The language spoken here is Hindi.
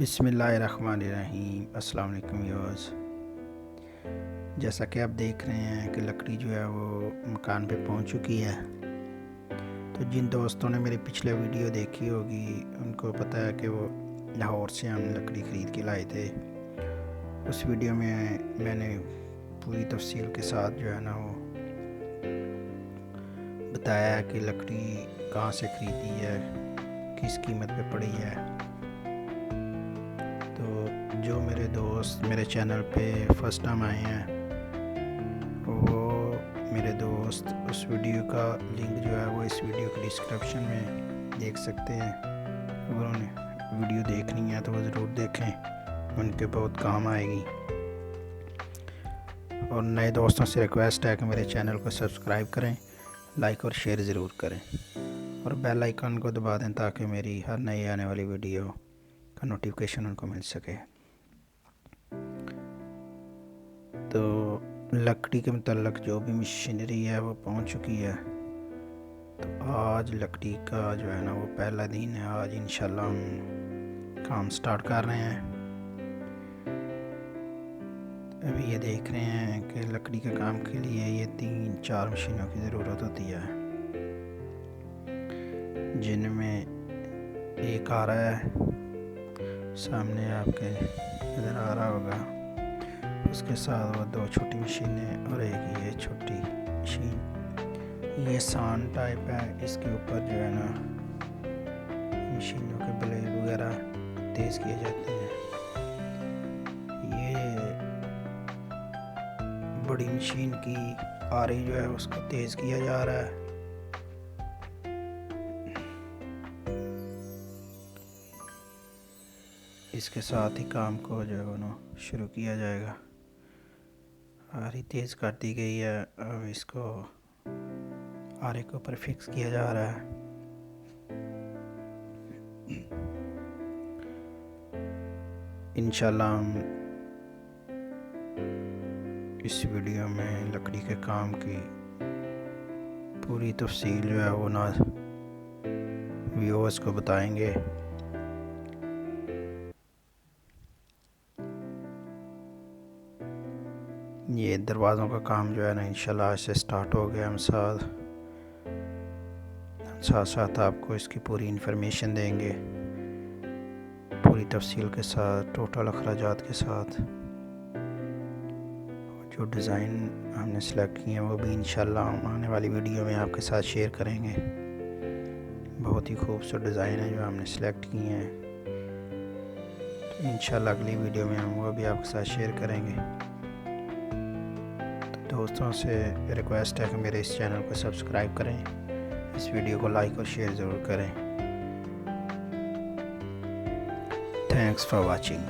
बिस्मिल्लाहिर्रहमानिर्रहीम। अस्सलाम वालेकुम व्यूअर्स। जैसा कि आप देख रहे हैं कि लकड़ी जो है वो मकान पे पहुंच चुकी है। तो जिन दोस्तों ने मेरी पिछले वीडियो देखी होगी उनको पता है कि वो लाहौर से हम लकड़ी ख़रीद के लाए थे। उस वीडियो में मैंने पूरी तफसील के साथ जो है ना वो बताया कि लकड़ी कहाँ से ख़रीदी है, किस कीमत पे पड़ी है। तो जो मेरे दोस्त मेरे चैनल पे फर्स्ट टाइम आए हैं वो मेरे दोस्त उस वीडियो का लिंक जो है वो इस वीडियो के डिस्क्रिप्शन में देख सकते हैं। अगर उन्हें वीडियो देखनी है तो वो ज़रूर देखें, उनके बहुत काम आएगी। और नए दोस्तों से रिक्वेस्ट है कि मेरे चैनल को सब्सक्राइब करें, लाइक और शेयर ज़रूर करें और बेल आइकन को दबा दें ताकि मेरी हर नई आने वाली वीडियो का नोटिफिकेशन उनको मिल सके। तो लकड़ी के मतलब जो भी मशीनरी है वो पहुंच चुकी है। तो आज लकड़ी का जो है ना वो पहला दिन है। आज इंशाल्लाह हम काम स्टार्ट कर रहे हैं। अभी ये देख रहे हैं कि लकड़ी के काम के लिए ये 3-4 मशीनों की ज़रूरत होती है, जिनमें एक आ रहा है सामने आपके नज़र आ रहा होगा, उसके साथ वो 2 छोटी मशीनें और एक ये छोटी मशीन। ये सान टाइप है, इसके ऊपर जो है ना मशीनों के ब्लेड वगैरह तेज़ किए जाते हैं। ये बड़ी मशीन की आरी जो है उसको तेज़ किया जा रहा है। इसके साथ ही काम को जो है ना शुरू किया जाएगा। आरी तेज़ कर दी गई है, अब इसको आरे के ऊपर फिक्स किया जा रहा है। इंशाल्लाह हम इस वीडियो में लकड़ी के काम की पूरी तफसील जो है वो ना व्यूअर्स को बताएंगे। ये दरवाज़ों का जो है ना इंशाल्लाह आज से स्टार्ट हो गया। हम साथ साथ आपको इसकी पूरी इन्फॉर्मेशन देंगे, पूरी तफसील के साथ, टोटल अखराजात के साथ। जो डिज़ाइन हमने सेलेक्ट किए हैं वो भी इंशाल्लाह हम आने वाली वीडियो में आपके साथ शेयर करेंगे। बहुत ही खूबसूरत डिज़ाइन है जो हमने सेलेक्ट किए हैं। तो इंशाल्लाह अगली वीडियो में हम वो भी आपके साथ शेयर करेंगे। तो दोस्तों से रिक्वेस्ट है कि मेरे इस चैनल को सब्सक्राइब करें, इस वीडियो को लाइक और शेयर ज़रूर करें। Thanks for watching.